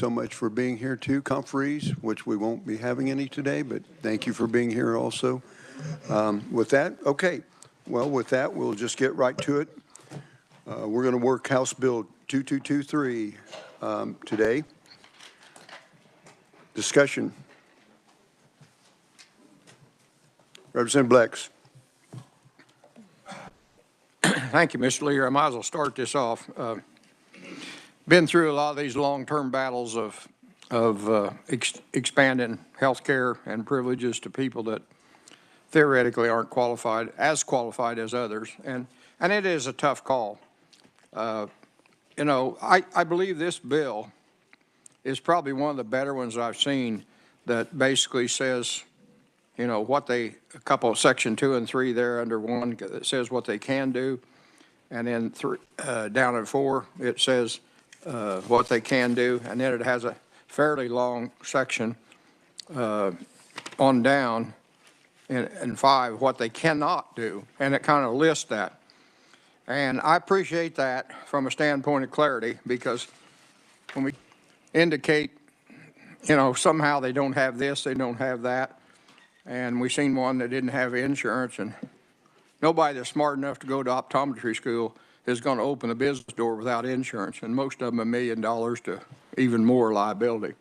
so much for being here too, conferees, which we won't be having any today, but thank you for being here also. With that, okay. Well, with that, we'll just get right to it. We're going to work House Bill 2223 today. Discussion. Representative Blex. Thank you, Mr. Leader. I might as well start this off. Been through a lot of these long-term battles of expanding health care and privileges to people that theoretically aren't qualified as others, and it is a tough call. You know, I believe this bill is probably one of the better ones I've seen that basically says, you know, a couple of section 2 and 3 there under 1 that says what they can do, and then down at 4 it says what they can do, and then it has a fairly long section on down in 5 what they cannot do, and it kind of lists that. And I appreciate that from a standpoint of clarity, because when we indicate, you know, somehow they don't have this, they don't have that, and we seen one that didn't have insurance, and nobody that's smart enough to go to optometry school is going to open a business door without insurance, and most of them $1 million to even more liability.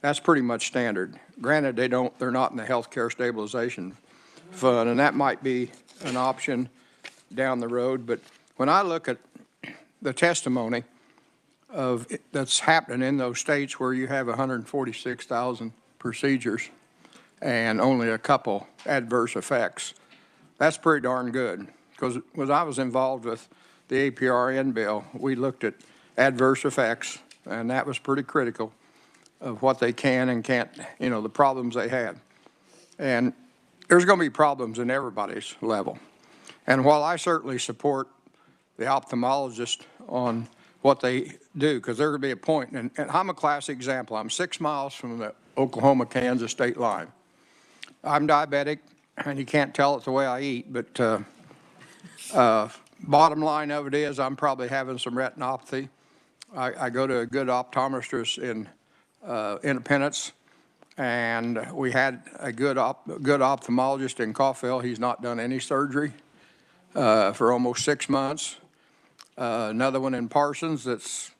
That's pretty much standard. Granted, they're not in the health care stabilization fund, and that might be an option down the road. But when I look at the testimony of that's happening in those states where you have 146,000 procedures and only a couple adverse effects, that's pretty darn good. Because when I was involved with the APRN bill, we looked at adverse effects, and that was pretty critical of what they can and can't, you know, the problems they had. And there's going to be problems in everybody's level. And while I certainly support the ophthalmologist on what they do, because there will be a point, and I'm a classic example. I'm 6 miles from the Oklahoma-Kansas state line. I'm diabetic, and you can't tell it the way I eat, but bottom line of it is I'm probably having some retinopathy. I go to a good optometrist in Independence, and we had a good ophthalmologist in Coffeyville. He's not done any surgery for almost 6 months. Another one in Parsons that's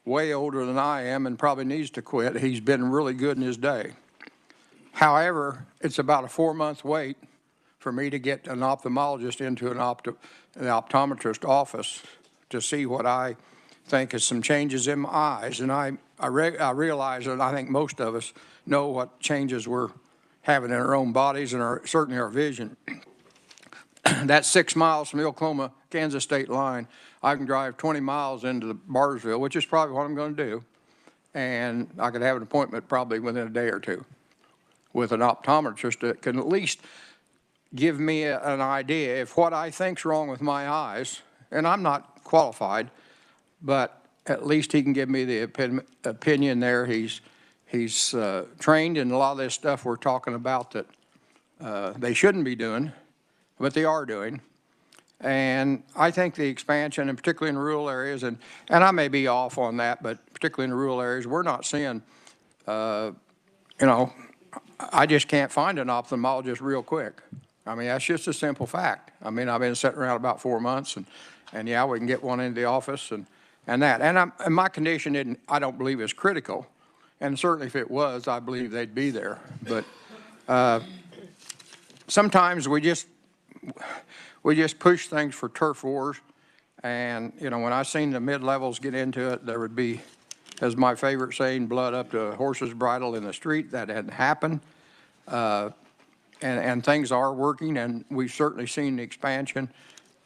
way older than I am and probably needs to quit. He's been really good in his day. However, it's about a 4-month wait for me to get an ophthalmologist into an optometrist office to see what I think is some changes in my eyes. And I realize that I think most of us know what changes we're having in our own bodies and certainly our vision. That's 6 miles from the Oklahoma-Kansas state line. I can drive 20 miles into Barnesville, which is probably what I'm going to do, and I could have an appointment probably within a day or two with an optometrist that can at least give me an idea if what I think's wrong with my eyes, and I'm not qualified, but at least he can give me the opinion there. He's trained in a lot of this stuff we're talking about that they shouldn't be doing, but they are doing. And I think the expansion, and particularly in rural areas, and I may be off on that, but particularly in rural areas, we're not seeing, you know, I just can't find an ophthalmologist real quick. I mean, that's just a simple fact. I mean, I've been sitting around about 4 months, and yeah, we can get one into the office and that. And my condition I don't believe is critical. And certainly if it was, I believe they'd be there. But sometimes we just push things for turf wars. And, you know, when I seen the mid-levels get into it, there would be, as my favorite saying, blood up to a horse's bridle in the street. That hadn't happened. And things are working, and we've certainly seen the expansion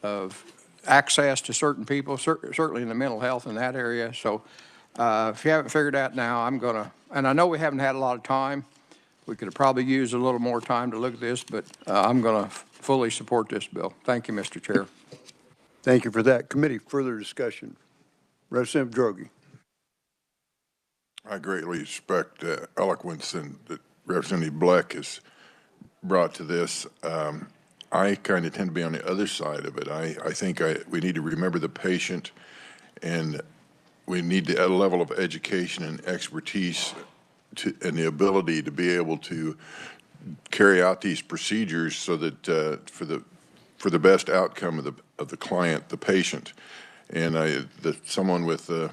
of access to certain people, certainly in the mental health in that area. So if you haven't figured out now, I'm going to, and I know we haven't had a lot of time. We could have probably used a little more time to look at this, but I'm going to fully support this bill. Thank you, Mr. Chair. Thank you for that. Committee, further discussion. Representative Droege. I greatly respect the eloquence that Representative Bleck has brought to this. I kind of tend to be on the other side of it. I think we need to remember the patient, and we need a level of education and expertise and the ability to be able to carry out these procedures so that for the best outcome of the client, the patient, and someone with the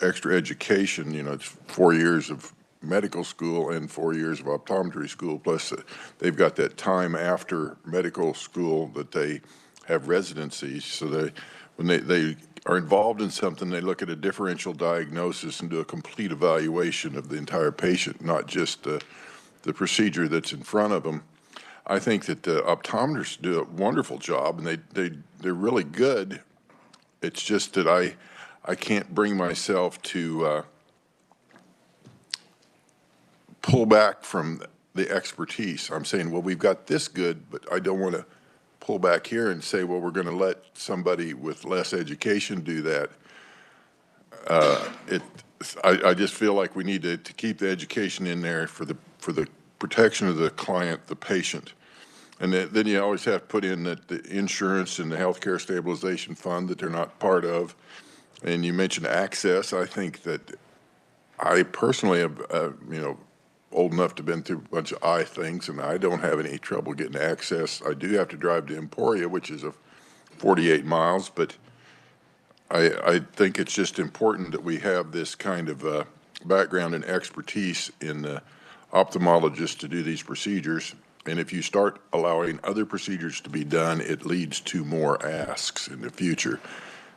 extra education, you know, it's 4 years of medical school and 4 years of optometry school, plus they've got that time after medical school that they have residencies. So when they are involved in something, they look at a differential diagnosis and do a complete evaluation of the entire patient, not just the procedure that's in front of them. I think that the optometrists do a wonderful job, and they're really good. It's just that I can't bring myself to pull back from the expertise. I'm saying, well, we've got this good, but I don't want to pull back here and say, well, we're going to let somebody with less education do that. I just feel like we need to keep the education in there for the protection of the client, the patient. And then you always have to put in that the insurance and the healthcare stabilization fund that they're not part of. And you mentioned access. I think that I personally have, you know, old enough to have been through a bunch of eye things, and I don't have any trouble getting access. I do have to drive to Emporia, which is 48 miles, but I think it's just important that we have this kind of background and expertise in ophthalmologists to do these procedures. And if you start allowing other procedures to be done, it leads to more asks in the future.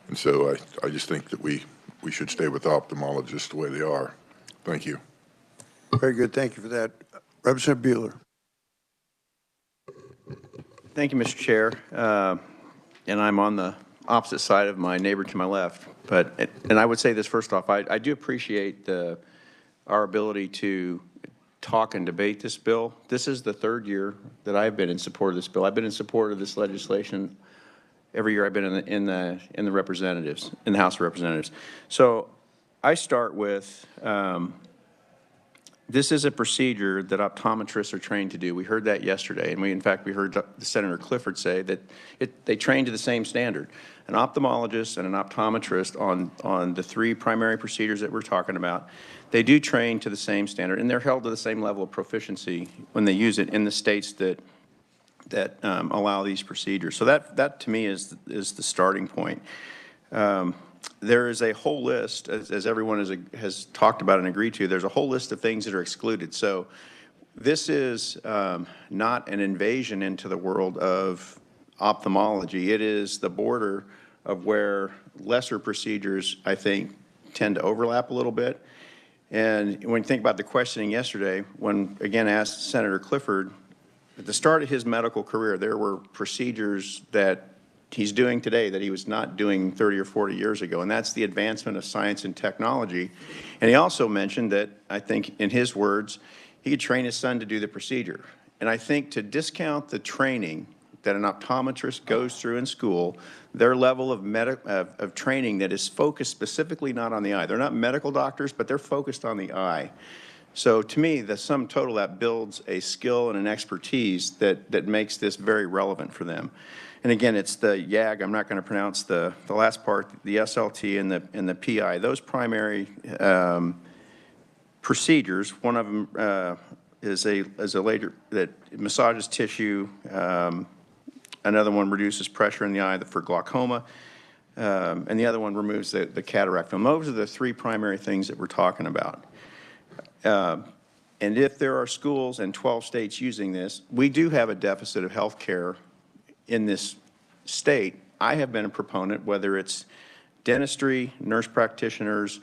And so I just think that we should stay with ophthalmologists the way they are. Thank you. Very good. Thank you for that. Representative Bueller. Thank you, Mr. Chair. And I'm on the opposite side of my neighbor to my left. And I would say this first off, I do appreciate our ability to talk and debate this bill. This is the third year that I've been in support of this bill. I've been in support of this legislation every year I've been in the representatives, in the House of Representatives. So I start with, this is a procedure that optometrists are trained to do. We heard that yesterday, and in fact, we heard Senator Clifford say that they train to the same standard. An ophthalmologist and an optometrist on the three primary procedures that we're talking about, they do train to the same standard, and they're held to the same level of proficiency when they use it in the states that allow these procedures. So that to me is the starting point. There is a whole list, as everyone has talked about and agreed to, there's a whole list of things that are excluded. So this is not an invasion into the world of ophthalmology. It is the border of where lesser procedures, I think, tend to overlap a little bit. And when you think about the questioning yesterday, when again asked Senator Clifford, at the start of his medical career, there were procedures that he's doing today that he was not doing 30 or 40 years ago, and that's the advancement of science and technology. And he also mentioned that, I think in his words, he could train his son to do the procedure. And I think to discount the training that an optometrist goes through in school, their level of training that is focused specifically not on the eye. They're not medical doctors, but they're focused on the eye. So to me, the sum total that builds a skill and an expertise that makes this very relevant for them. And again, it's the YAG, I'm not going to pronounce the last part, the SLT and the PI. Those primary procedures, one of them is a laser that massages tissue, another one reduces pressure in the eye for glaucoma, and the other one removes the cataract film. Those are the three primary things that we're talking about. And if there are schools in 12 states using this, we do have a deficit of health care in this state. I have been a proponent, whether it's dentistry, nurse practitioners,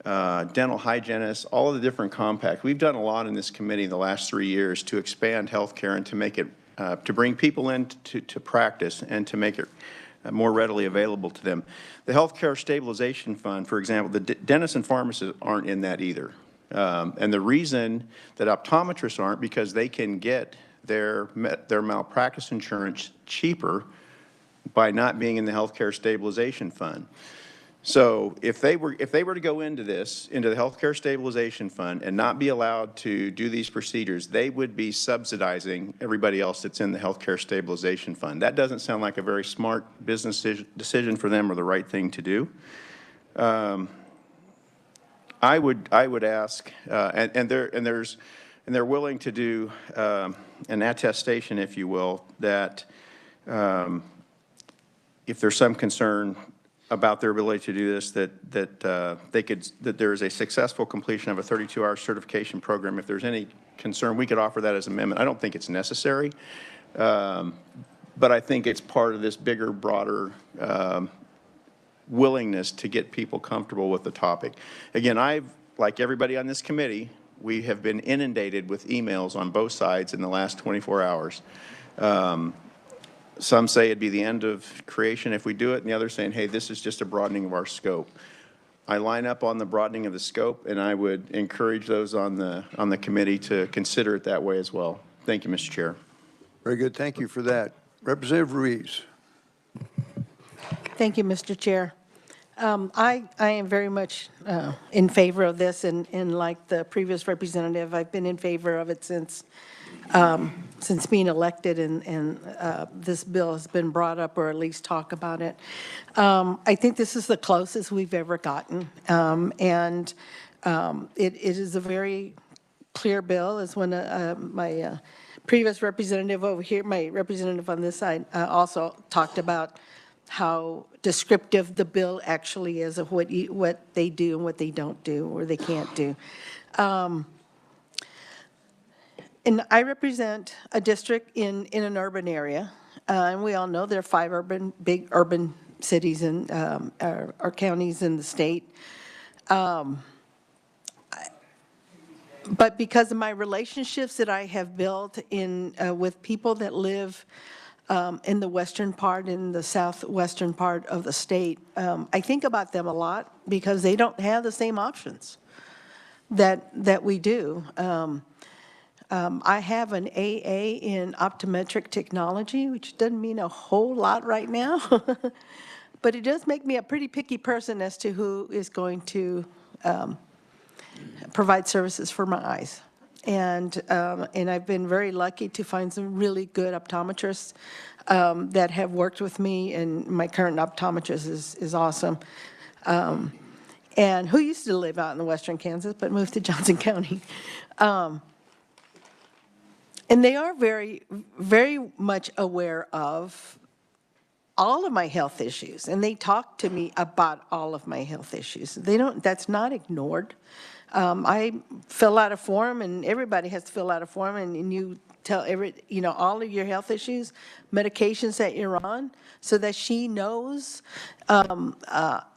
dental hygienists, all of the different compacts. We've done a lot in this committee the last 3 years to expand health care and to make it, to bring people in to practice and to make it more readily available to them. The Healthcare Stabilization Fund, for example, the dentists and pharmacists aren't in that either. And the reason that optometrists aren't, because they can get their malpractice insurance cheaper by not being in the Healthcare Stabilization Fund. So if they were to go into the Healthcare Stabilization Fund and not be allowed to do these procedures, they would be subsidizing everybody else that's in the Healthcare Stabilization Fund. That doesn't sound like a very smart business decision for them or the right thing to do. I would ask, and they're willing to do an attestation, if you will, that if there's some concern about their ability to do this, that there is a successful completion of a 32-hour certification program. If there's any concern, we could offer that as an amendment. I don't think it's necessary, but I think it's part of this bigger, broader willingness to get people comfortable with the topic. Again, like everybody on this committee, we have been inundated with emails on both sides in the last 24 hours. Some say it'd be the end of creation if we do it, and the others saying, hey, this is just a broadening of our scope. I line up on the broadening of the scope, and I would encourage those on the committee to consider it that way as well. Thank you, Mr. Chair. Very good. Thank you for that. Representative Ruiz. Thank you, Mr. Chair. I am very much in favor of this, and like the previous representative, I've been in favor of it since being elected, and this bill has been brought up, or at least talk about it. I think this is the closest we've ever gotten, and it is a very clear bill, as when my previous representative over here, my representative on this side, also talked about how descriptive the bill actually is of what they do and what they don't do or they can't do. And I represent a district in an urban area, and we all know there are 5 big urban cities in our counties in the state. But because of my relationships that I have built with people that live in the western part, in the southwestern part of the state, I think about them a lot because they don't have the same options that we do. I have an AA in optometric technology, which doesn't mean a whole lot right now, but it does make me a pretty picky person as to who is going to provide services for my eyes. And I've been very lucky to find some really good optometrists that have worked with me, and my current optometrist is awesome. And who used to live out in the western Kansas, but moved to Johnson County. And they are very, very much aware of all of my health issues, and they talk to me about all of my health issues. That's not ignored. I fill out a form, and everybody has to fill out a form, and you tell all of your health issues, medications that you're on, so that she knows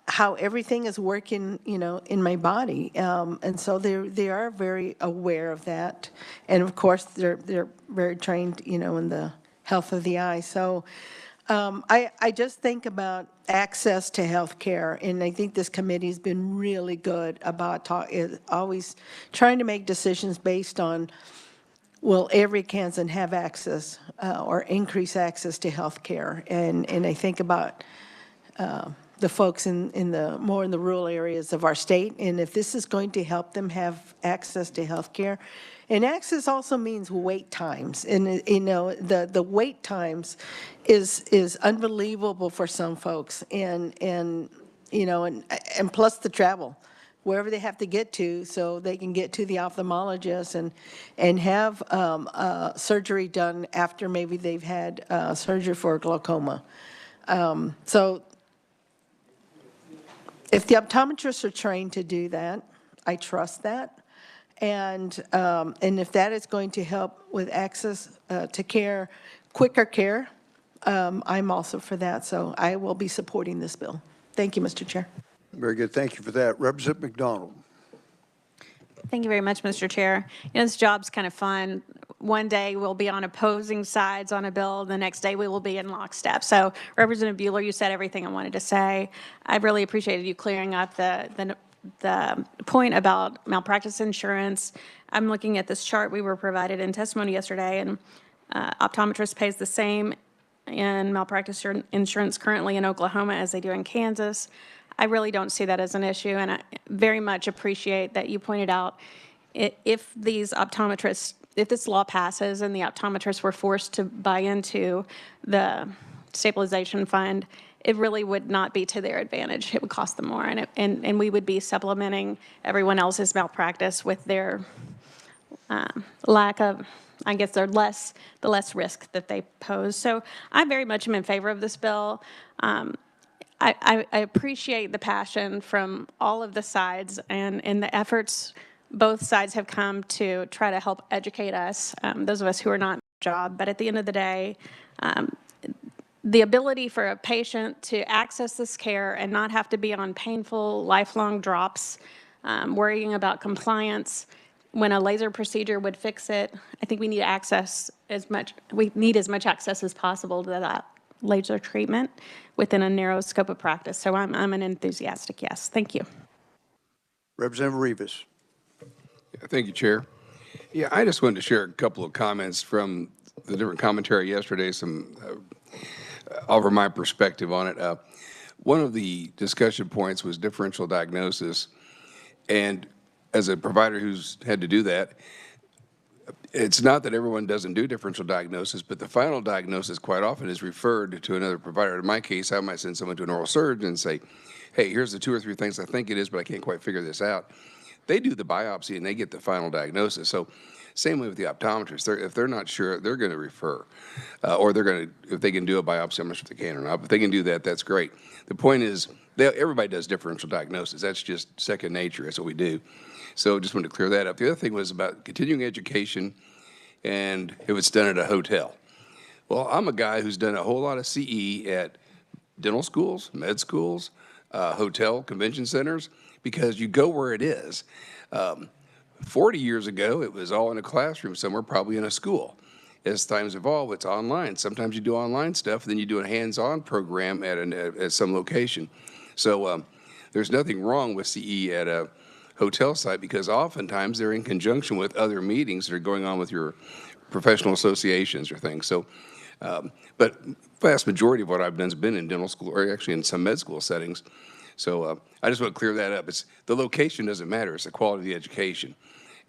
how everything is working, in my body. And so they are very aware of that. And of course, they're very trained, in the health of the eye. So I just think about access to health care, and I think this committee has been really good about always trying to make decisions based on, will every Kansan have access or increase access to health care? And I think about the folks more in the rural areas of our state, and if this is going to help them have access to health care. And access also means wait times, and the wait times is unbelievable for some folks, and plus the travel, wherever they have to get to, so they can get to the ophthalmologist and have surgery done after maybe they've had surgery for glaucoma. So if the optometrists are trained to do that, I trust that. And if that is going to help with access to care, quicker care, I'm also for that. So I will be supporting this bill. Thank you, Mr. Chair. Very good. Thank you for that. Representative McDonald. Thank you very much, Mr. Chair. This job's kind of fun. One day we'll be on opposing sides on a bill. The next day we will be in lockstep. So, Representative Bueller, you said everything I wanted to say. I really appreciated you clearing up the point about malpractice insurance. I'm looking at this chart we were provided in testimony yesterday, and optometrist pays the same in malpractice insurance currently in Oklahoma as they do in Kansas. I really don't see that as an issue, and I very much appreciate that you pointed out if these optometrists, if this law passes and the optometrists were forced to buy into the stabilization fund, it really would not be to their advantage. It would cost them more, and we would be supplementing everyone else's malpractice with their lack of, I guess, the less risk that they pose. So I very much am in favor of this bill. I appreciate the passion from all of the sides and the efforts both sides have come to try to help educate us, those of us who are not in the job. But at the end of the day, the ability for a patient to access this care and not have to be on painful, lifelong drops, worrying about compliance when a laser procedure would fix it, I think we need we need as much access as possible to that laser treatment within a narrow scope of practice. So I'm an enthusiastic yes. Thank you. Representative Rivas. Thank you, Chair. Yeah, I just wanted to share a couple of comments from the different commentary yesterday, over my perspective on it. One of the discussion points was differential diagnosis, and as a provider who's had to do that, it's not that everyone doesn't do differential diagnosis, but the final diagnosis quite often is referred to another provider. In my case, I might send someone to an oral surgeon and say, hey, here's the 2 or 3 things I think it is, but I can't quite figure this out. They do the biopsy and they get the final diagnosis. So same way with the optometrist. If they're not sure, they're going to refer. Or they're going to, if they can do a biopsy, I'm not sure if they can or not, but if they can do that, that's great. The point is, everybody does differential diagnosis. That's just second nature. That's what we do. So just wanted to clear that up. The other thing was about continuing education and if it's done at a hotel. Well, I'm a guy who's done a whole lot of CE at dental schools, med schools, hotel convention centers, because you go where it is. 40 years ago, it was all in a classroom somewhere, probably in a school. As times evolve, it's online. Sometimes you do online stuff, then you do a hands-on program at some location. So there's nothing wrong with CE at a hotel site, because oftentimes they're in conjunction with other meetings that are going on with your professional associations or things. So, but vast majority of what I've done has been in dental school, or actually in some med school settings. So I just want to clear that up. The location doesn't matter. It's the quality of the education.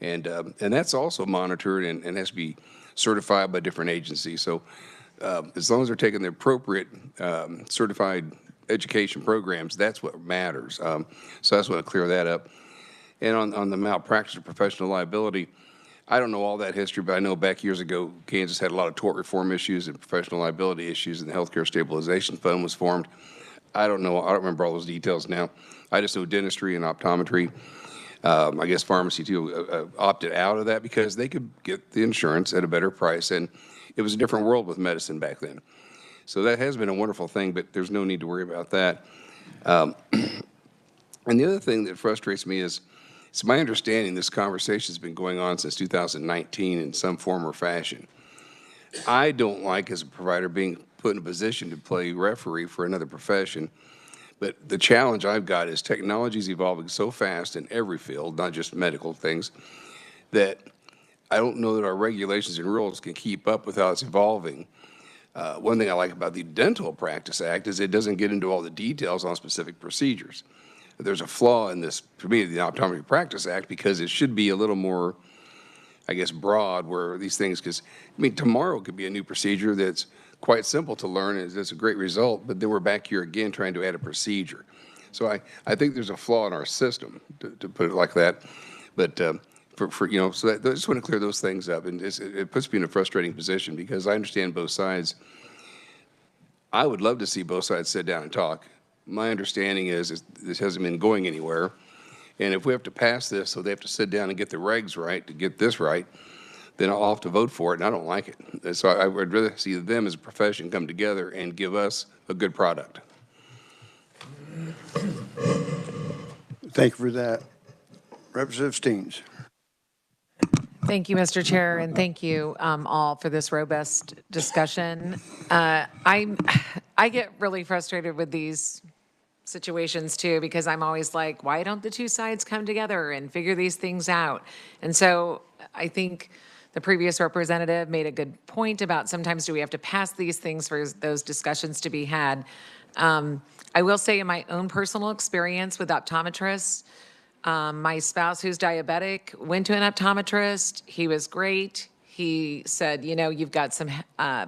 And that's also monitored and has to be certified by different agencies. So as long as they're taking the appropriate certified education programs, that's what matters. So I just want to clear that up. And on the malpractice or professional liability, I don't know all that history, but I know back years ago, Kansas had a lot of tort reform issues and professional liability issues, and the Healthcare Stabilization Fund was formed. I don't remember all those details now. I just know dentistry and optometry, I guess pharmacy too, opted out of that because they could get the insurance at a better price, and it was a different world with medicine back then. So that has been a wonderful thing, but there's no need to worry about that. And the other thing that frustrates me is, it's my understanding this conversation has been going on since 2019 in some form or fashion. I don't like, as a provider, being put in a position to play referee for another profession. But the challenge I've got is technology is evolving so fast in every field, not just medical things, that I don't know that our regulations and rules can keep up with how it's evolving. One thing I like about the Dental Practice Act is it doesn't get into all the details on specific procedures. There's a flaw in this, for me, the Optometry Practice Act, because it should be a little more, I guess, broad, where these things, because, I mean, tomorrow could be a new procedure that's quite simple to learn, and it's a great result, but then we're back here again trying to add a procedure. So I think there's a flaw in our system, to put it like that. But so I just want to clear those things up, and it puts me in a frustrating position because I understand both sides. I would love to see both sides sit down and talk. My understanding is this hasn't been going anywhere, and if we have to pass this so they have to sit down and get the regs right to get this right, then I'll have to vote for it, and I don't like it. So I would rather see them as a profession come together and give us a good product. Thank you for that. Representative Steens. Thank you, Mr. Chair, and thank you all for this robust discussion. I get really frustrated with these situations too, because I'm always like, why don't the two sides come together and figure these things out? And so I think the previous representative made a good point about sometimes do we have to pass these things for those discussions to be had. I will say in my own personal experience with optometrists, my spouse who's diabetic went to an optometrist. He was great. He said, you've got some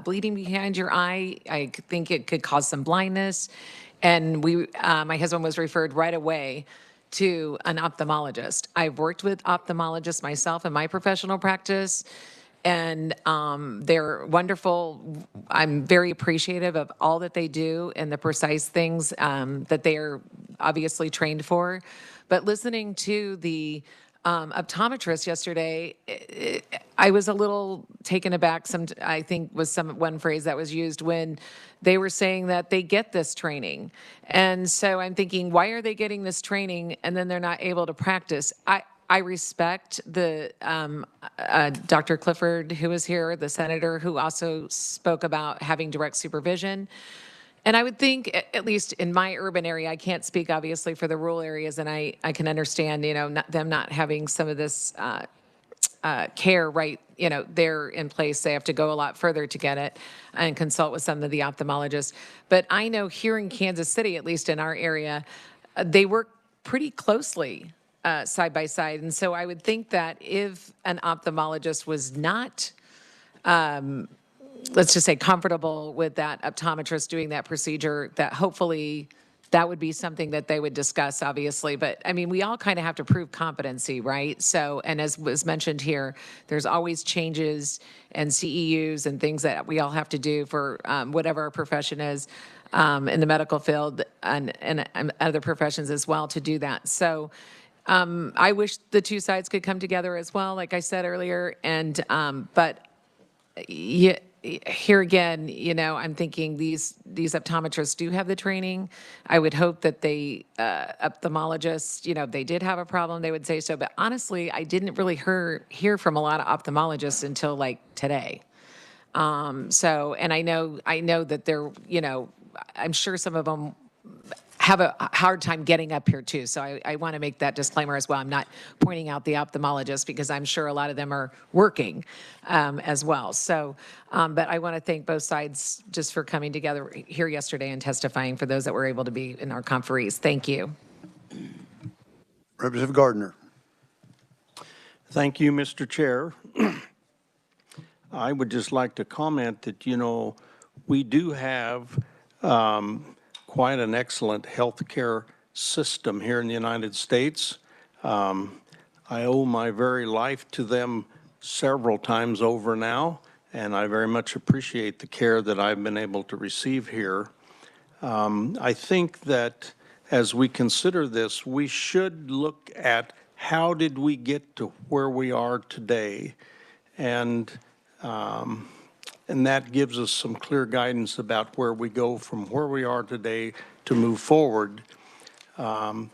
bleeding behind your eye. I think it could cause some blindness. And my husband was referred right away to an ophthalmologist. I've worked with ophthalmologists myself in my professional practice, and they're wonderful. I'm very appreciative of all that they do and the precise things that they are obviously trained for. But listening to the optometrist yesterday, I was a little taken aback. I think was one phrase that was used when they were saying that they get this training, and so I'm thinking, why are they getting this training and then they're not able to practice? I respect the Dr. Clifford, who was here, the senator, who also spoke about having direct supervision. And I would think, at least in my urban area, I can't speak obviously for the rural areas, and I can understand, them not having some of this care right, there in place. They have to go a lot further to get it and consult with some of the ophthalmologists. But I know here in Kansas City, at least in our area, they work pretty closely side by side. And so I would think that if an ophthalmologist was not let's just say comfortable with that optometrist doing that procedure, that hopefully that would be something that they would discuss, obviously. But I mean, we all kind of have to prove competency, right? So, and as was mentioned here, there's always changes and CEUs and things that we all have to do for whatever our profession is in the medical field and other professions as well to do that. So I wish the two sides could come together as well, like I said earlier. And, but yeah, here again, I'm thinking these optometrists do have the training. I would hope that they, ophthalmologists, if they did have a problem, they would say so. But honestly, I didn't really hear from a lot of ophthalmologists until like today. So, and I know that they're, I'm sure some of them have a hard time getting up here too. So I want to make that disclaimer as well. I'm not pointing out the ophthalmologists because I'm sure a lot of them are working as well. So, but I want to thank both sides just for coming together here yesterday and testifying for those that were able to be in our conferees. Thank you. Representative Gardner. Thank you, Mr. Chair. I would just like to comment that, we do have quite an excellent healthcare system here in the United States. I owe my very life to them several times over now, and I very much appreciate the care that I've been able to receive here. I think that as we consider this, we should look at how did we get to where we are today, and that gives us some clear guidance about where we go from where we are today to move forward. In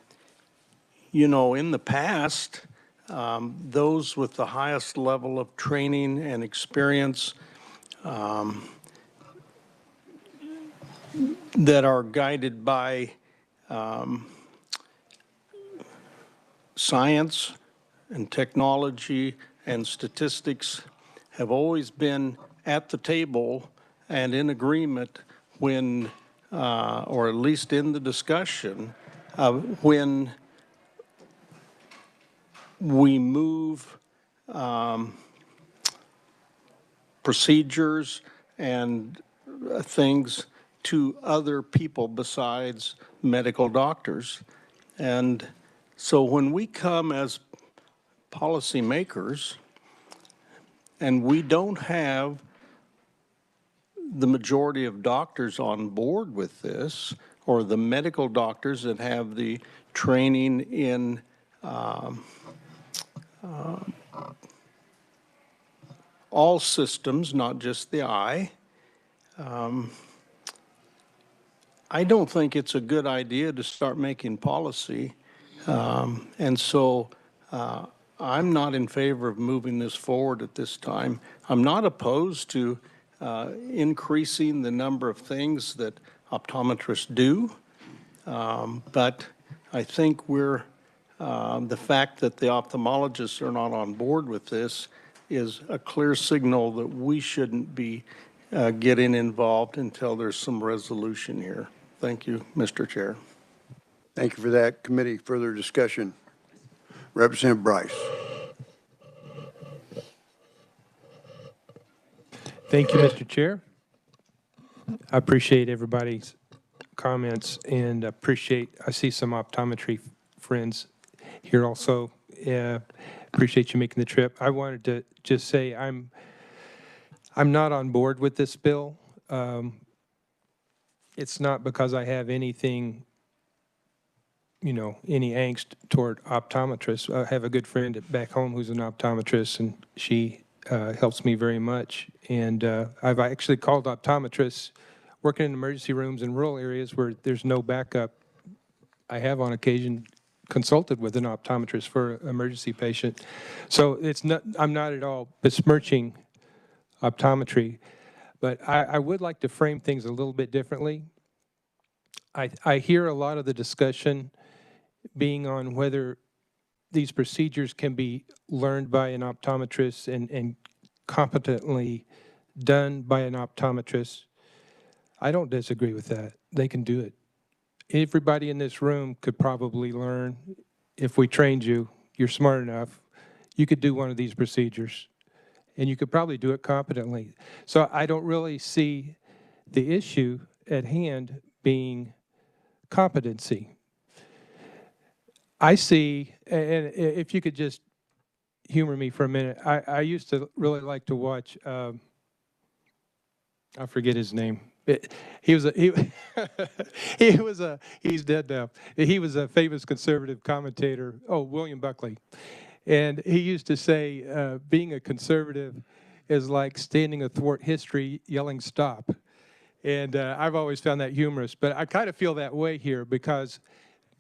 the past, those with the highest level of training and experience that are guided by science and technology and statistics have always been at the table and in agreement when, or at least in the discussion, when we move procedures and things to other people besides medical doctors. And so when we come as policymakers and we don't have the majority of doctors on board with this, or the medical doctors that have the training in all systems, not just the eye, I don't think it's a good idea to start making policy. And so I'm not in favor of moving this forward at this time. I'm not opposed to increasing the number of things that optometrists do, but I think the fact that the ophthalmologists are not on board with this is a clear signal that we shouldn't be getting involved until there's some resolution here. Thank you, Mr. Chair. Thank you for that. Committee, further discussion. Representative Bryce. Thank you, Mr. Chair. I appreciate everybody's comments and I see some optometry friends here also. Appreciate you making the trip. I wanted to just say I'm not on board with this bill. It's not because I have anything, any angst toward optometrists. I have a good friend back home who's an optometrist, and she helps me very much. And I've actually called optometrists working in emergency rooms in rural areas where there's no backup. I have on occasion consulted with an optometrist for an emergency patient. So I'm not at all besmirching optometry, but I would like to frame things a little bit differently. I hear a lot of the discussion being on whether these procedures can be learned by an optometrist and competently done by an optometrist. I don't disagree with that. They can do it. Everybody in this room could probably learn, if we trained you, you're smart enough, you could do one of these procedures, and you could probably do it competently. So I don't really see the issue at hand being competency. I see, and if you could just humor me for a minute, I used to really like to watch, I forget his name. He's dead now. He was a famous conservative commentator. Oh, William Buckley. And he used to say, being a conservative is like standing athwart history yelling stop. And I've always found that humorous. But I kind of feel that way here because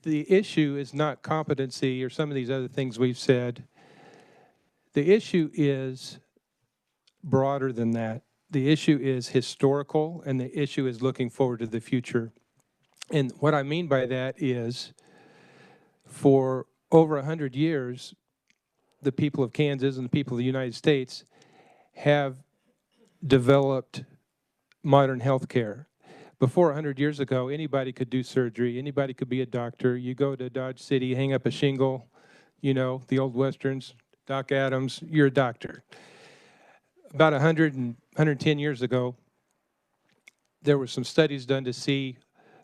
the issue is not competency or some of these other things we've said. The issue is broader than that. The issue is historical, and the issue is looking forward to the future. And what I mean by that is, for over 100 years, the people of Kansas and the people of the United States have developed modern health care. Before 100 years ago, anybody could do surgery, anybody could be a doctor. You go to Dodge City, hang up a shingle, the old Westerns, Doc Adams, you're a doctor. About 110 years ago, there were some studies done to see,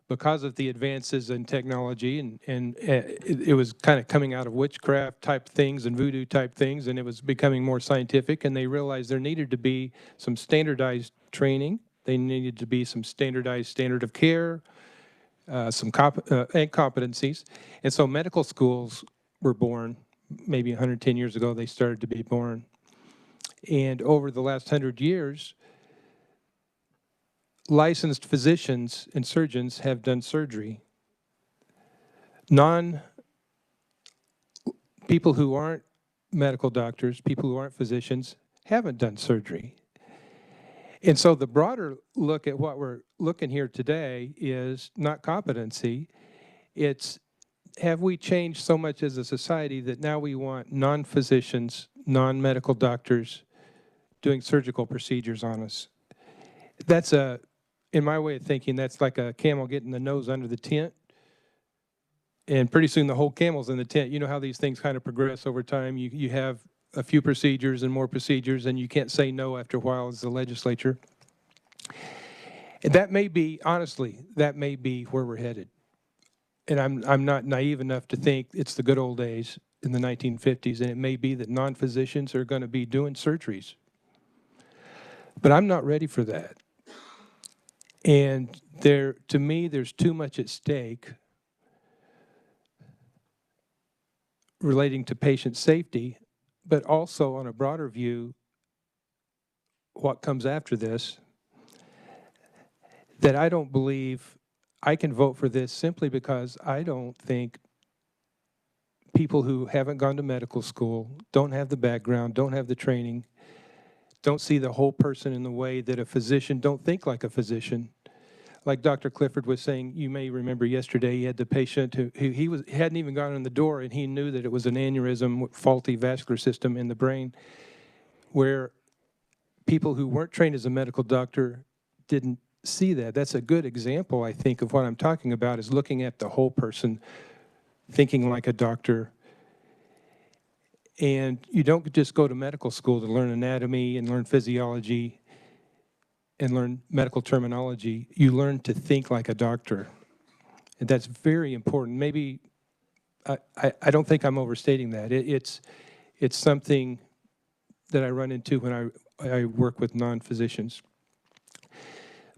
because of the advances in technology, and it was kind of coming out of witchcraft type things and voodoo type things, and it was becoming more scientific, and they realized there needed to be some standardized training. They needed to be some standardized standard of care, and competencies. And so medical schools were born. Maybe 110 years ago, they started to be born. And over the last 100 years, licensed physicians and surgeons have done surgery. People who aren't medical doctors, people who aren't physicians, haven't done surgery. And so the broader look at what we're looking here today is not competency, it's have we changed so much as a society that now we want non-physicians, non-medical doctors doing surgical procedures on us. That's in my way of thinking, that's like a camel getting the nose under the tent. And pretty soon the whole camel's in the tent. You know how these things kind of progress over time. You have a few procedures and more procedures, and you can't say no after a while as the legislature. And that may be, honestly, that may be where we're headed. And I'm not naive enough to think it's the good old days in the 1950s, and it may be that non-physicians are going to be doing surgeries. But I'm not ready for that. And to me, there's too much at stake relating to patient safety, but also on a broader view, what comes after this, that I don't believe I can vote for this simply because I don't think people who haven't gone to medical school, don't have the background, don't have the training, don't see the whole person in the way that a physician, don't think like a physician. Like Dr. Clifford was saying, you may remember yesterday, he had the patient who hadn't even gone in the door, and he knew that it was an aneurysm, faulty vascular system in the brain, where people who weren't trained as a medical doctor didn't see that. That's a good example, I think, of what I'm talking about, is looking at the whole person, thinking like a doctor. And you don't just go to medical school to learn anatomy and learn physiology and learn medical terminology. You learn to think like a doctor. And that's very important. Maybe, I don't think I'm overstating that. It's something that I run into when I work with non-physicians.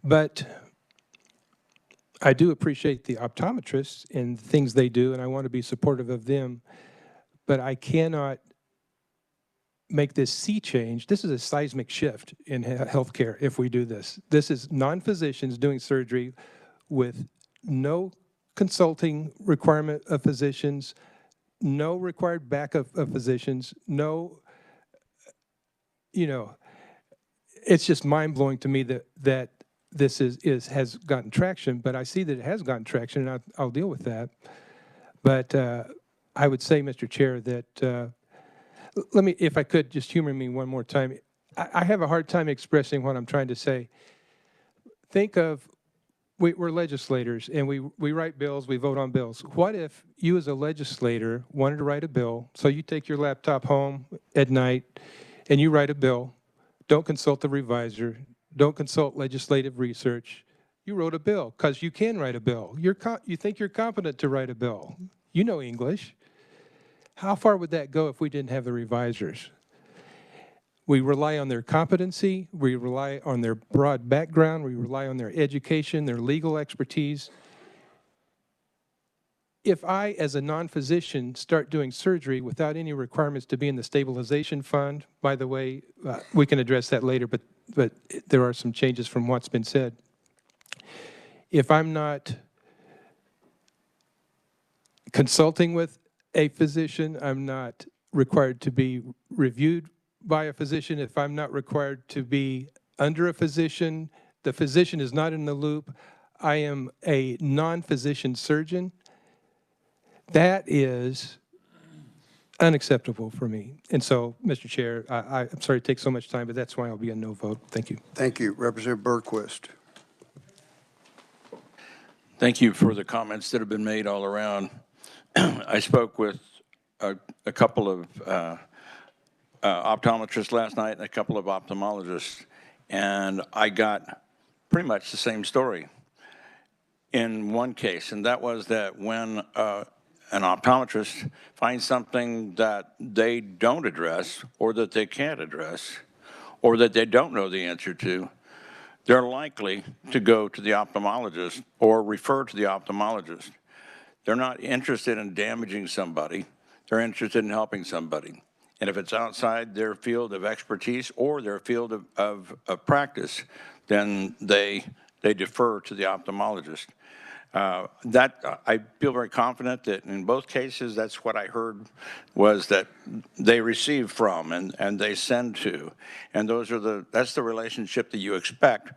But I do appreciate the optometrists and things they do, and I want to be supportive of them. But I cannot make this sea change. This is a seismic shift in healthcare if we do this. This is non-physicians doing surgery with no consulting requirement of physicians, no required backup of physicians, no, you know, it's just mind-blowing to me that this has gotten traction, but I see that it has gotten traction, and I'll deal with that. But I would say, Mr. Chair, that let me, if I could, just humor me one more time. I have a hard time expressing what I'm trying to say. Think of, we're legislators, and we write bills, we vote on bills. What if you as a legislator wanted to write a bill, so you take your laptop home at night, and you write a bill, don't consult the reviser, don't consult legislative research, you wrote a bill, because you can write a bill. You think you're competent to write a bill. You know English. How far would that go if we didn't have the revisers? We rely on their competency, we rely on their broad background, we rely on their education, their legal expertise. If I, as a non-physician, start doing surgery without any requirements to be in the stabilization fund, by the way, we can address that later, but there are some changes from what's been said. If I'm not consulting with a physician, I'm not required to be reviewed by a physician. If I'm not required to be under a physician, the physician is not in the loop, I am a non-physician surgeon. That is unacceptable for me. And so, Mr. Chair, I'm sorry to take so much time, but that's why I'll be a no vote. Thank you. Thank you. Representative Berquist. Thank you for the comments that have been made all around. I spoke with a couple of optometrists last night and a couple of ophthalmologists, and I got pretty much the same story in one case, and that was that when an optometrist finds something that they don't address or that they can't address or that they don't know the answer to, they're likely to go to the ophthalmologist or refer to the ophthalmologist. They're not interested in damaging somebody. They're interested in helping somebody. And if it's outside their field of expertise or their field of practice, then they defer to the ophthalmologist. I feel very confident that in both cases, that's what I heard was that they receive from and they send to. And that's the relationship that you expect.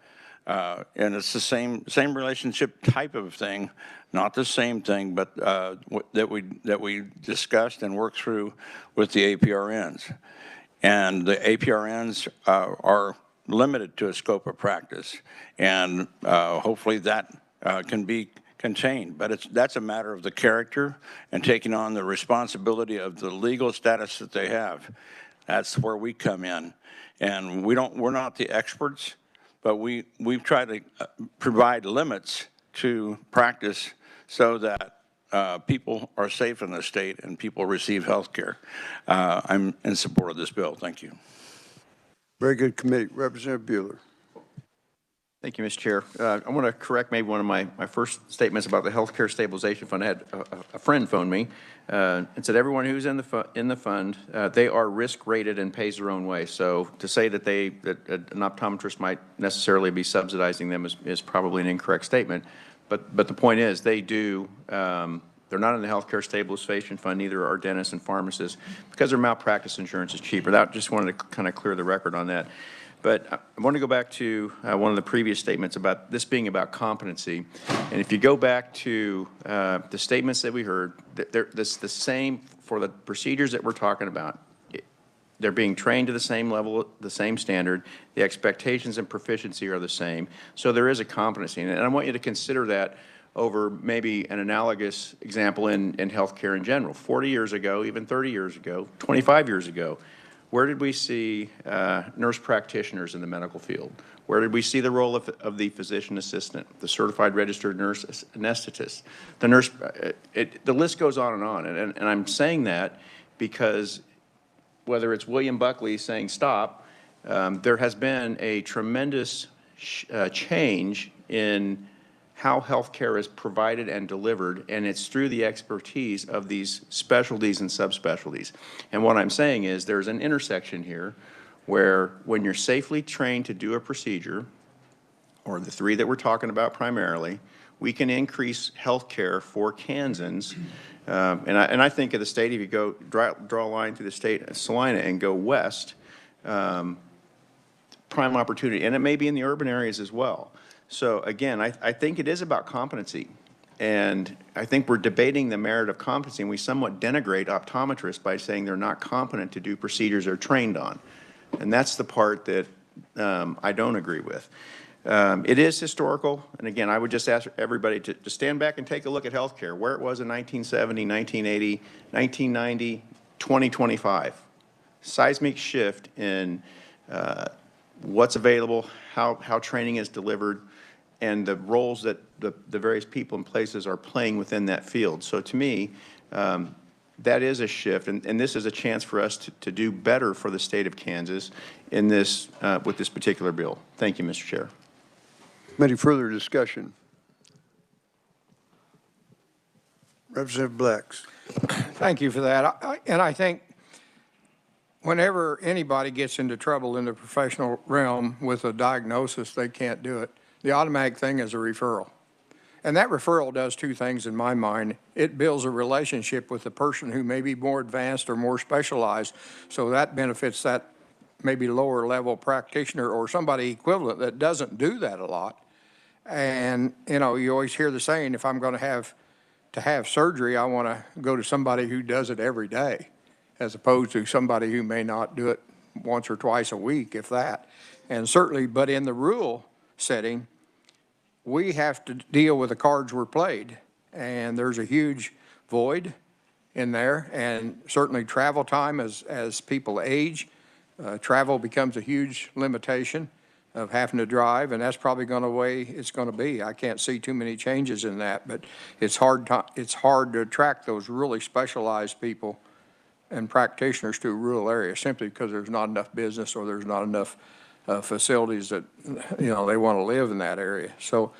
And it's the same relationship type of thing, not the same thing, but that we discussed and worked through with the APRNs. And the APRNs are limited to a scope of practice, and hopefully that can be contained. But that's a matter of the character and taking on the responsibility of the legal status that they have. That's where we come in, and we're not the experts. But we've tried to provide limits to practice so that people are safe in the state and people receive health care. I'm in support of this bill. Thank you. Very good committee. Representative Bueller. Thank you, Mr. Chair. I want to correct maybe one of my first statements about the Healthcare Stabilization Fund. I had a friend phone me and said everyone who's in the fund, they are risk rated and pays their own way. So to say that an optometrist might necessarily be subsidizing them is probably an incorrect statement. But the point is, they do. They're not in the Healthcare Stabilization Fund. Neither are dentists and pharmacists because their malpractice insurance is cheaper. That just wanted to kind of clear the record on that. But I want to go back to one of the previous statements about this being about competency. And if you go back to the statements that we heard, this the same for the procedures that we're talking about. They're being trained to the same level, the same standard. The expectations and proficiency are the same. So there is a competency. And I want you to consider that over maybe an analogous example in healthcare in general. 40 years ago, even 30 years ago, 25 years ago, Where did we see nurse practitioners in the medical field? Where did we see the role of the physician assistant, the certified registered nurse anesthetist, the nurse, the list goes on. And I'm saying that because whether it's William Buckley saying stop, there has been a tremendous change in how healthcare is provided and delivered, and it's through the expertise of these specialties and subspecialties. And what I'm saying is there's an intersection here where when you're safely trained to do a procedure, or the three that we're talking about primarily, we can increase healthcare for Kansans. And I think of the state, if you go draw a line through the state of Salina and go west, prime opportunity, and it may be in the urban areas as well. So again, I think it is about competency. And I think we're debating the merit of competency, and we somewhat denigrate optometrists by saying they're not competent to do procedures they're trained on. And that's the part that I don't agree with. It is historical, and again, I would just ask everybody to stand back and take a look at healthcare, where it was in 1970, 1980, 1990, 2025. Seismic shift in what's available, how training is delivered, and the roles that the various people and places are playing within that field. So to me, that is a shift, and this is a chance for us to do better for the state of Kansas in this, with this particular bill. Thank you, Mr. Chair. Any further discussion? Representative Blacks. Thank you for that. And I think whenever anybody gets into trouble in the professional realm with a diagnosis, they can't do it. The automatic thing is a referral. And that referral does two things in my mind. It builds a relationship with the person who may be more advanced or more specialized, so that benefits that maybe lower level practitioner or somebody equivalent that doesn't do that a lot. And, you know, you always hear the saying, if I'm going to have surgery, I want to go to somebody who does it every day, as opposed to somebody who may not do it once or twice a week, if that. And certainly, but in the rural setting, we have to deal with the cards we're played. And there's a huge void in there. And certainly travel time as people age, travel becomes a huge limitation of having to drive, and that's probably going to way it's going to be. I can't see too many changes in that, but it's hard to attract those really specialized people and practitioners to a rural area simply because there's not enough business or there's not enough facilities that, you know, they want to live in that area. So,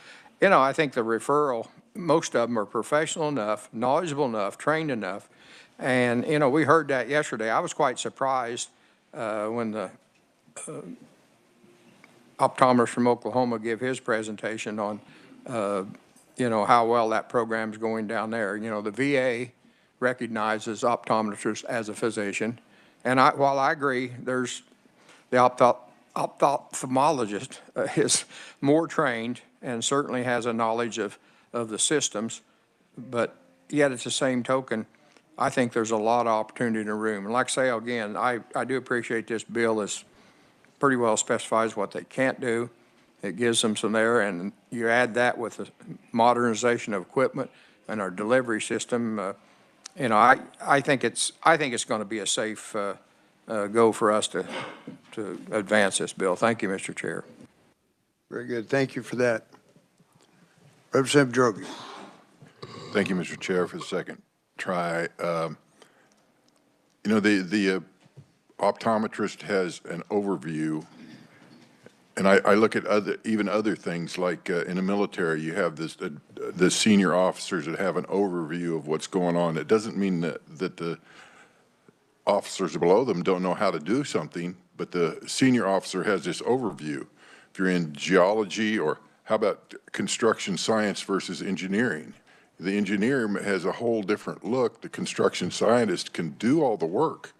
you know, I think the referral, most of them are professional enough, knowledgeable enough, trained enough. And, you know, we heard that yesterday. I was quite surprised when the optometrist from Oklahoma gave his presentation on, you know, how well that program's going down there. You know, the VA recognizes optometrists as a physician. And while I agree, there's the ophthalmologist is more trained and certainly has a knowledge of the systems, but yet it's the same token, I think there's a lot of opportunity in the room. And like I say, again, I do appreciate this bill is pretty well specifies what they can't do. It gives them some there, and you add that with the modernization of equipment and our delivery system. You know, I think it's going to be a safe go for us to advance this bill. Thank you, Mr. Chair. Very good. Thank you for that. Representative Droege. Thank you, Mr. Chair, for the second try. You know, the optometrist has an overview, and I look at other things like in the military, you have the senior officers that have an overview of what's going on. It doesn't mean that the officers below them don't know how to do something, but the senior officer has this overview. If you're in geology, or how about construction science versus engineering? The engineer has a whole different look. The construction scientist can do all the work,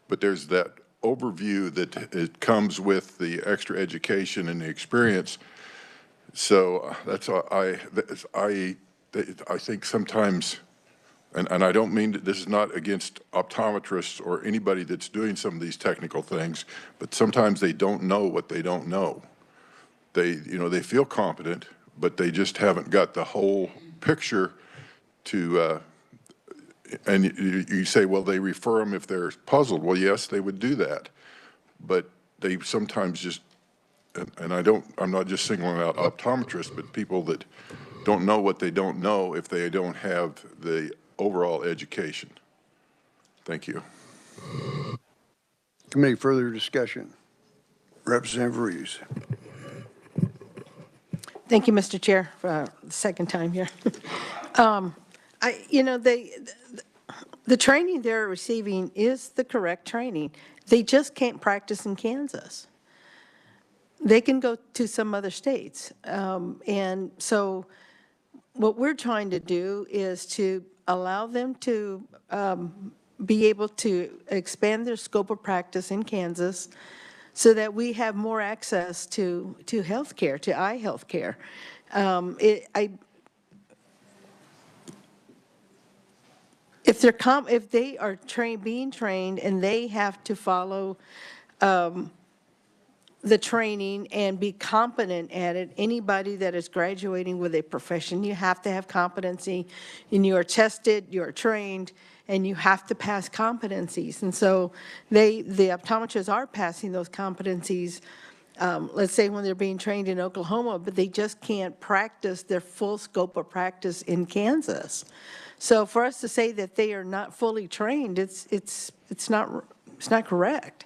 but there's that overview that it comes with the extra education and the experience. So that's I think sometimes, and I don't mean that this is not against optometrists or anybody that's doing some of these technical things, but sometimes they don't know what they don't know. They feel competent, but they just haven't got the whole picture to And you say, well, they refer them if they're puzzled. Well, yes, they would do that. But they sometimes just, and I'm not just singling out optometrists, but people that don't know what they don't know if they don't have the overall education. Thank you. Committee, further discussion. Representative Reeves. Thank you, Mr. Chair, for the second time here. The training they're receiving is the correct training. They just can't practice in Kansas. They can go to some other states. And so what we're trying to do is to allow them to be able to expand their scope of practice in Kansas so that we have more access to healthcare, to eye healthcare. If they are being trained and they have to follow the training and be competent at it, anybody that is graduating with a profession, you have to have competency, and you are tested, you are trained, and you have to pass competencies. And so the optometrists are passing those competencies, let's say when they're being trained in Oklahoma, but they just can't practice their full scope of practice in Kansas. So for us to say that they are not fully trained, it's not correct.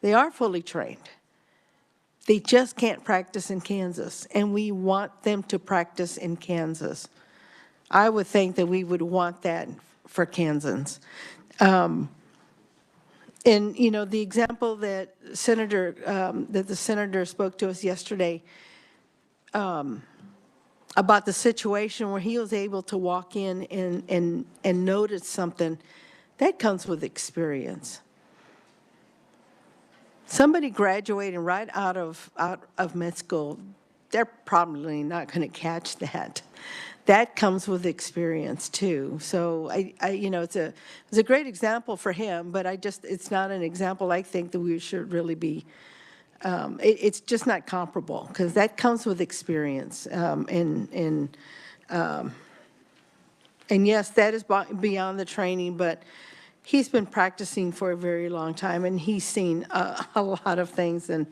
They are fully trained. They just can't practice in Kansas, and we want them to practice in Kansas. I would think that we would want that for Kansans. And, the example that the senator spoke to us yesterday about the situation where he was able to walk in and notice something, that comes with experience. Somebody graduating right out of med school, they're probably not going to catch that. That comes with experience too. So it's a great example for him, but it's not an example I think that we should really be. It's just not comparable because that comes with experience. And yes, that is beyond the training, but he's been practicing for a very long time, and he's seen a lot of things, and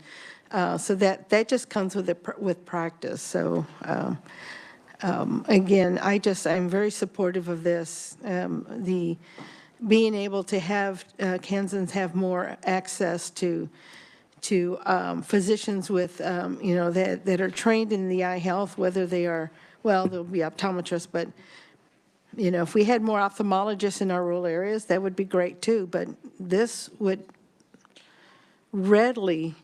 so that just comes with practice. So again, I'm very supportive of this. The being able to have Kansans have more access to physicians with that are trained in the eye health, whether they are they'll be optometrists, but if we had more ophthalmologists in our rural areas, that would be great too, but this would readily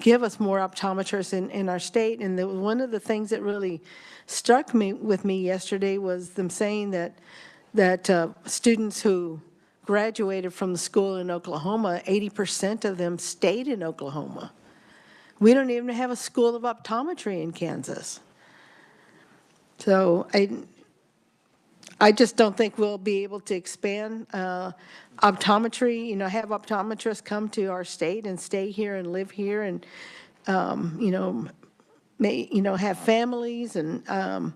give us more optometrists in our state. And one of the things that really struck with me yesterday was them saying that students who graduated from the school in Oklahoma, 80% of them stayed in Oklahoma. We don't even have a school of optometry in Kansas. So I just don't think we'll be able to expand optometry, have optometrists come to our state and stay here and live here and, have families and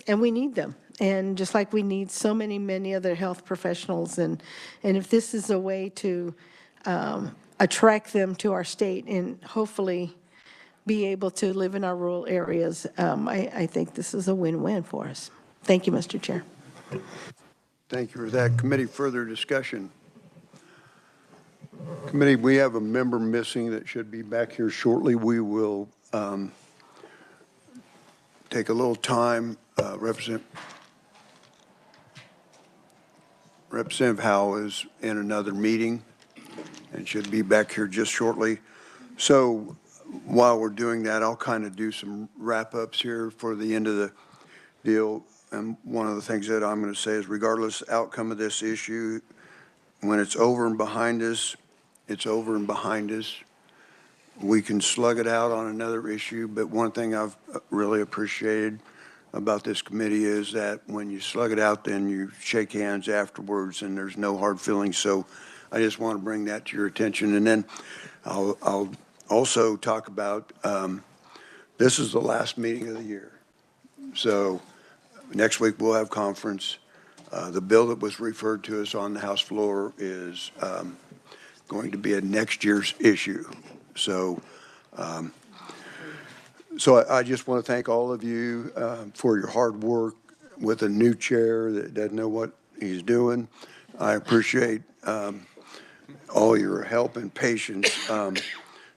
we need them. And just like we need so many other health professionals. And if this is a way to attract them to our state and hopefully be able to live in our rural areas, I think this is a win-win for us. Thank you, Mr. Chair. Thank you for that. Committee, further discussion. Committee, we have a member missing that should be back here shortly. We will take a little time. Representative Howell is in another meeting and should be back here just shortly. So while we're doing that, I'll kind of do some wrap-ups here for the end of the deal. And one of the things that I'm going to say is regardless outcome of this issue, when it's over and behind us, it's over and behind us. We can slug it out on another issue, but one thing I've really appreciated about this committee is that when you slug it out, then you shake hands afterwards and there's no hard feelings. So I just want to bring that to your attention. And then I'll also talk about, this is the last meeting of the year. So next week we'll have conference. The bill that was referred to us on the House floor is going to be a next year's issue. So, I just want to thank all of you for your hard work with a new chair that doesn't know what he's doing. I appreciate all your help and patience.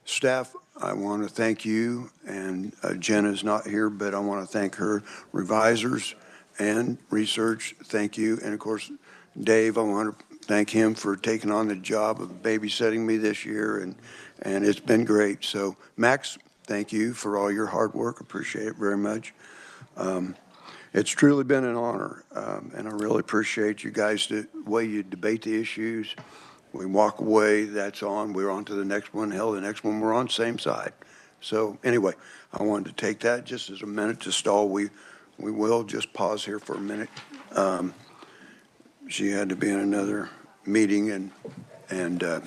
Staff, I want to thank you, and Jenna's not here, but I want to thank her revisers and research. Thank you. And of course, Dave, I want to thank him for taking on the job of babysitting me this year, and it's been great. So Max, thank you for all your hard work. Appreciate it very much. It's truly been an honor, and I really appreciate you guys, the way you debate the issues. We walk away, that's on, we're on to the next one. Hell, the next one we're on, same side. So anyway, I wanted to take that just as a minute to stall. We will just pause here for a minute. She had to be in another meeting, and are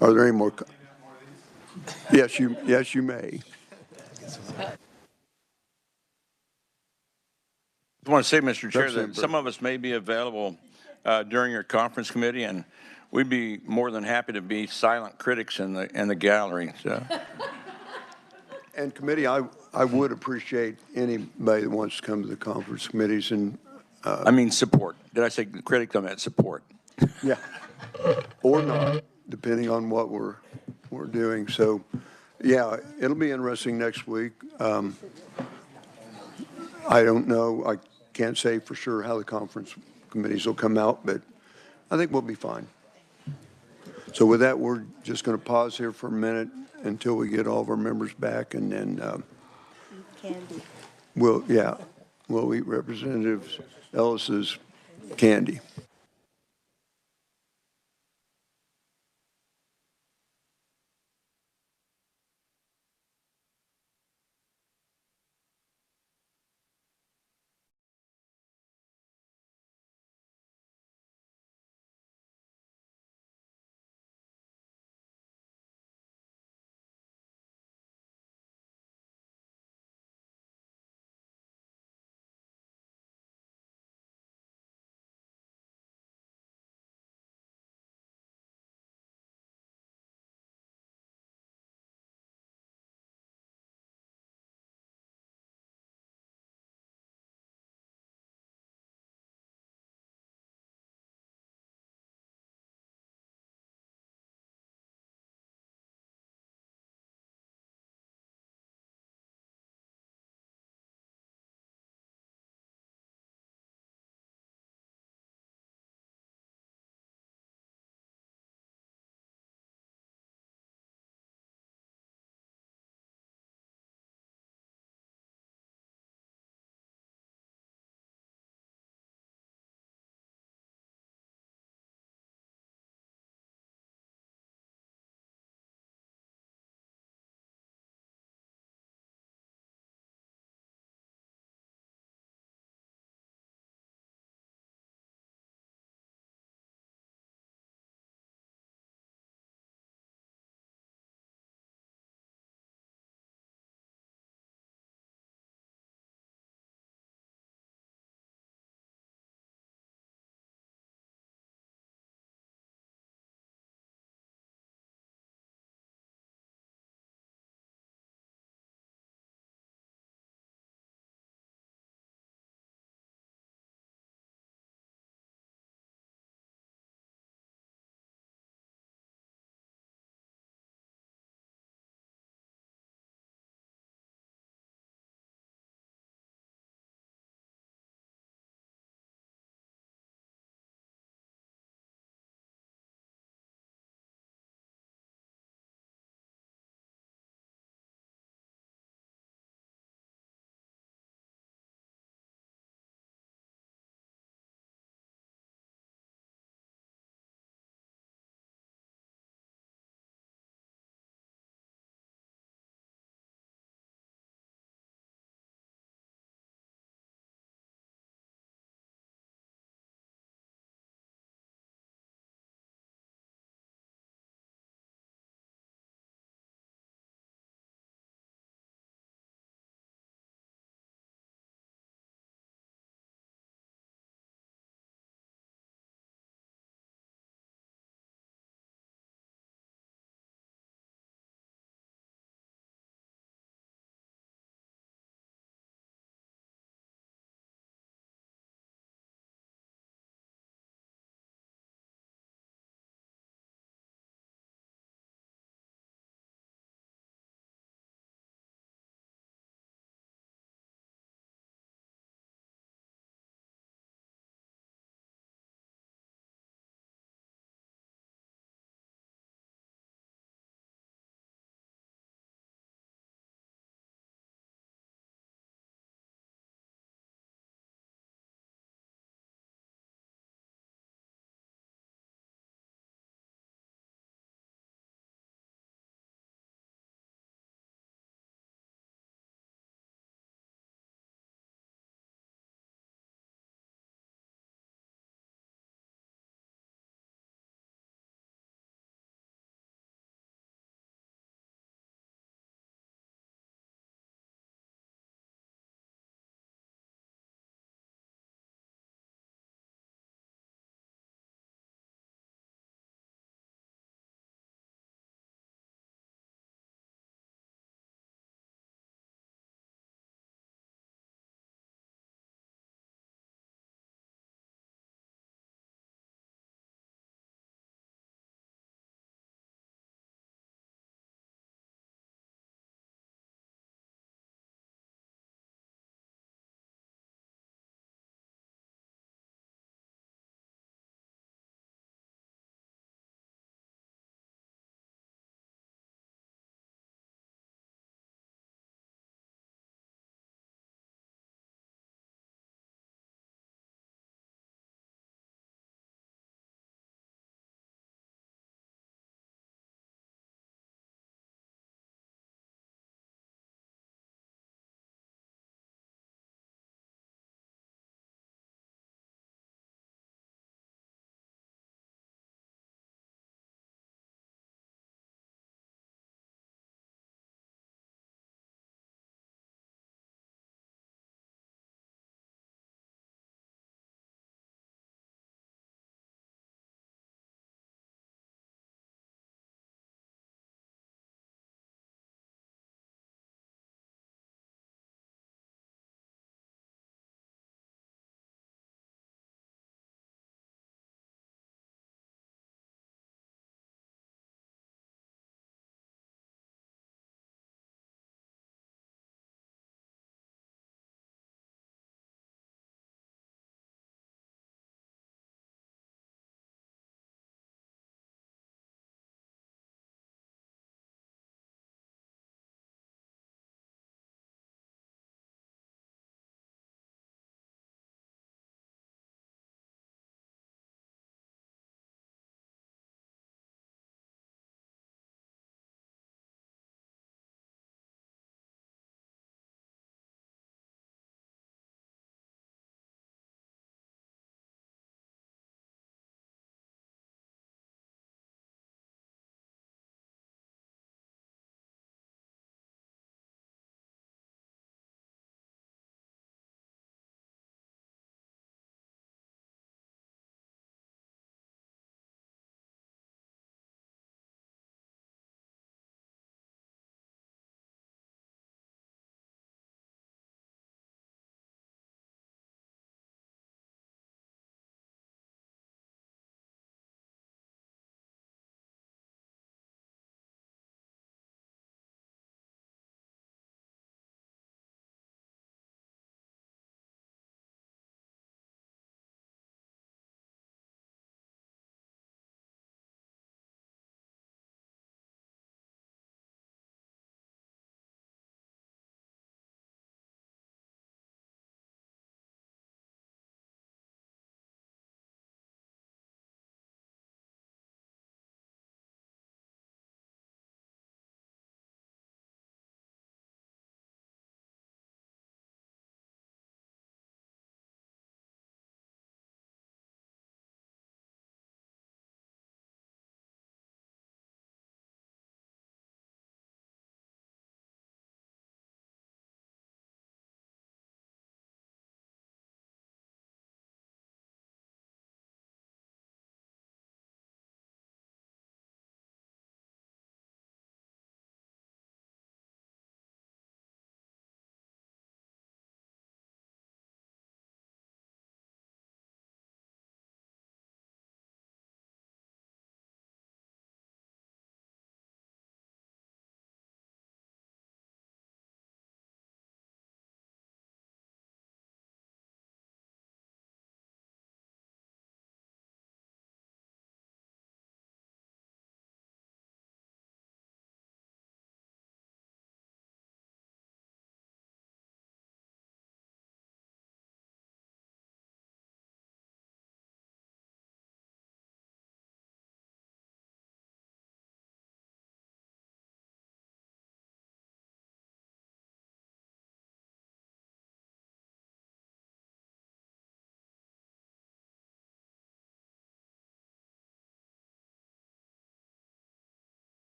there any more? Yes, you may. I want to say, Mr. Chair, that Representative some of us may be available during your conference committee, and we'd be more than happy to be silent critics in the gallery. So. And committee, I would appreciate anybody that wants to come to the conference committees and. I mean support. Did I say critic? I meant support. Yeah, or not, depending on what we're doing. So, yeah, it'll be interesting next week. I don't know. I can't say for sure how the conference committees will come out, but I think we'll be fine. So with that, we're just going to pause here for a minute until we get all of our members back, and then Candy. we'll eat Representative Ellis's candy.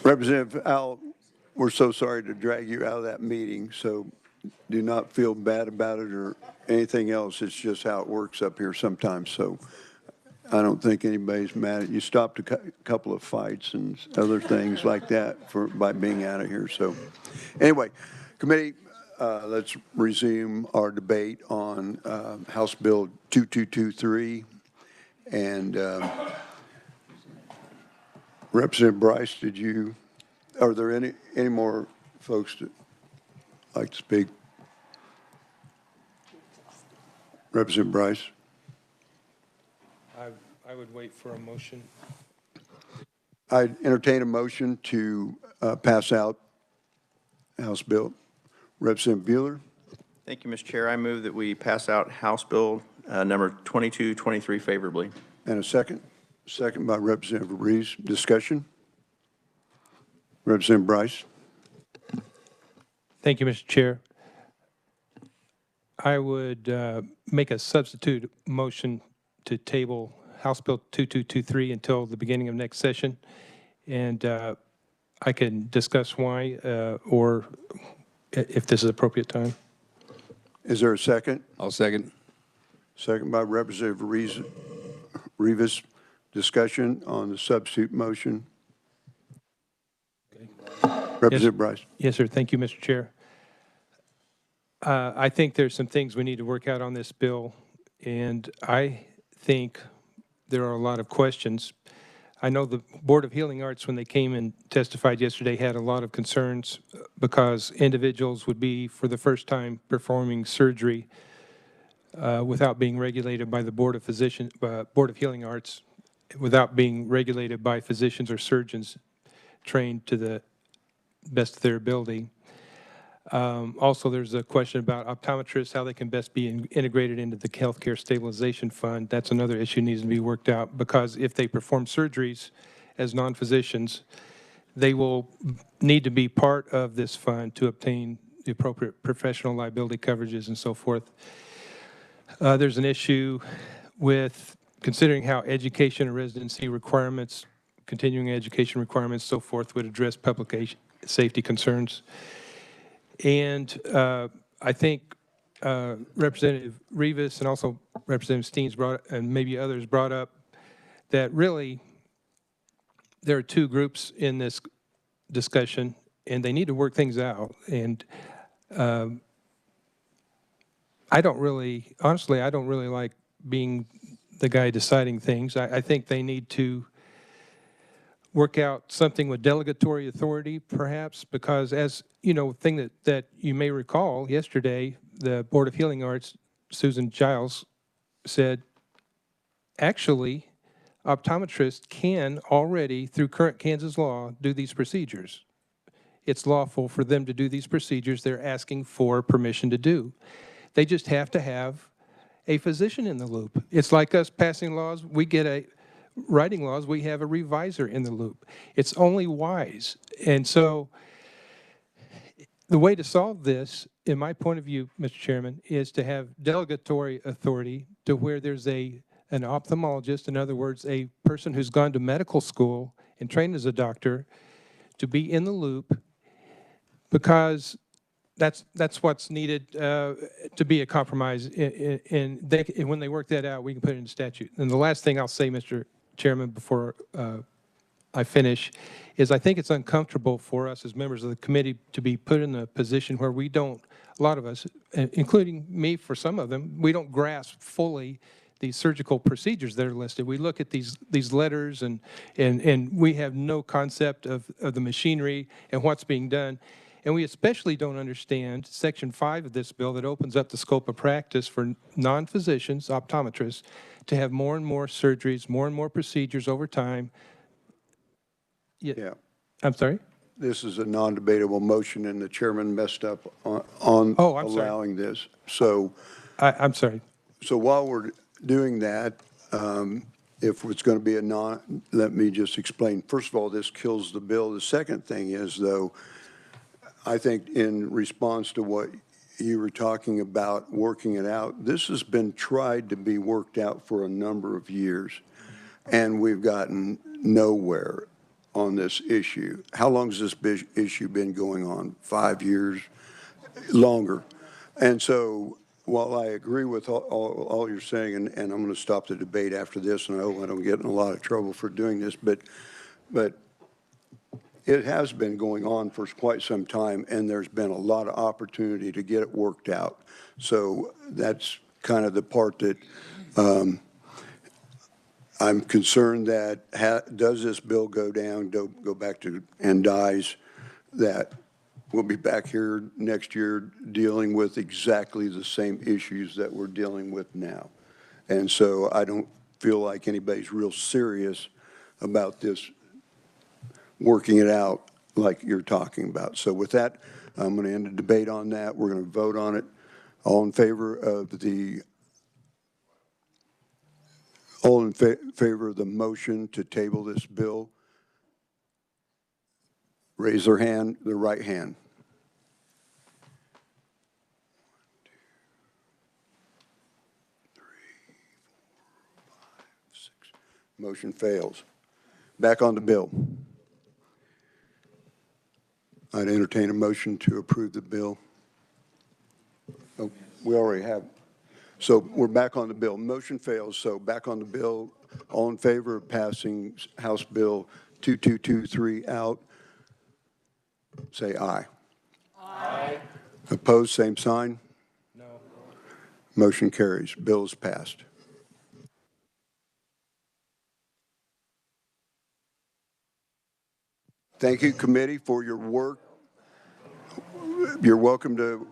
Representative Al, we're so sorry to drag you out of that meeting, so do not feel bad about it or anything else. It's just how it works up here sometimes, so I don't think anybody's mad at you. Stopped a couple of fights and other things like that by being out of here, so. Anyway, committee, let's resume our debate on House Bill 2223. And Representative Bryce, are there any more folks that like to speak? Representative Bryce? I would wait for a motion. I'd entertain a motion to pass out House Bill. Representative Bueller? Thank you, Mr. Chair. I move that we pass out House Bill number 2223 favorably. And a second? Second by Representative Reeves. Discussion? Representative Bryce? Thank you, Mr. Chair. I would make a substitute motion to table House Bill 2223 until the beginning of next session. And I can discuss why or if this is appropriate time. Is there a second? I'll second. Second by Representative Rivas. Discussion on the substitute motion. Representative Bryce. Yes, sir. Thank you, Mr. Chair. I think there's some things we need to work out on this bill, and I think there are a lot of questions. I know the Board of Healing Arts, when they came and testified yesterday, had a lot of concerns because individuals would be, for the first time, performing surgery without being regulated by the Board of Healing Arts, without being regulated by physicians or surgeons trained to the best of their ability. Also, there's a question about optometrists, how they can best be integrated into the healthcare stabilization fund. That's another issue that needs to be worked out, because if they perform surgeries as non-physicians, they will need to be part of this fund to obtain the appropriate professional liability coverages and so forth. There's an issue with considering how education and residency requirements, continuing education requirements, so forth, would address public safety concerns. And I think Representative Rivas and also Representative Steens and maybe others brought up that really there are two groups in this discussion, and they need to work things out. And honestly, I don't really like being the guy deciding things. I think they need to work out something with delegatory authority, perhaps, because as, you know, thing that you may recall yesterday, the Board of Healing Arts, Susan Giles, said, actually, optometrists can already, through current Kansas law, do these procedures. It's lawful for them to do these procedures they're asking for permission to do. They just have to have a physician in the loop. It's like us passing laws. We get writing laws, we have a reviser in the loop. It's only wise. And so the way to solve this, in my point of view, Mr. Chairman, is to have delegatory authority to where there's an ophthalmologist, in other words, a person who's gone to medical school and trained as a doctor, to be in the loop, because that's what's needed to be a compromise. And when they work that out, we can put it in statute. And the last thing I'll say, Mr. Chairman, before I finish, is I think it's uncomfortable for us as members of the committee to be put in a position where we don't, a lot of us, including me for some of them, we don't grasp fully these surgical procedures that are listed. We look at these letters and we have no concept of the machinery and what's being done. And we especially don't understand Section 5 of this bill that opens up the scope of practice for non-physicians, optometrists, to have more and more surgeries, more and more procedures over time. Yeah. I'm sorry? This is a non-debatable motion, and the chairman messed up on Oh, I'm sorry. allowing this. So, I'm sorry. so while we're doing that, if it's going to be let me just explain. First of all, this kills the bill. The second thing is, though, I think in response to what you were talking about, working it out, this has been tried to be worked out for a number of years, and we've gotten nowhere. on this issue. How long has this issue been going on? 5 years? Longer. And so while I agree with all you're saying, and I'm going to stop the debate after this, and I hope I don't get in a lot of trouble for doing this, but it has been going on for quite some time, and there's been a lot of opportunity to get it worked out. So that's kind of the part that I'm concerned that does this bill go down, go back to, and dies, that we'll be back here next year dealing with exactly the same issues that we're dealing with now. And so I don't feel like anybody's real serious about this, working it out like you're talking about. So with that, I'm going to end the debate on that. We're going to vote on it. All in favor of the favor of the motion to table this bill, raise their hand, their right hand. Motion fails. Back on the bill. I'd entertain a motion to approve the bill. Oh, we already have. So we're back on the bill. Motion fails, so back on the bill. All in favor of passing House Bill 2223 out, say aye. Aye. Opposed, same sign? No. Motion carries. Bill is passed. Thank you, committee, for your work. You're welcome to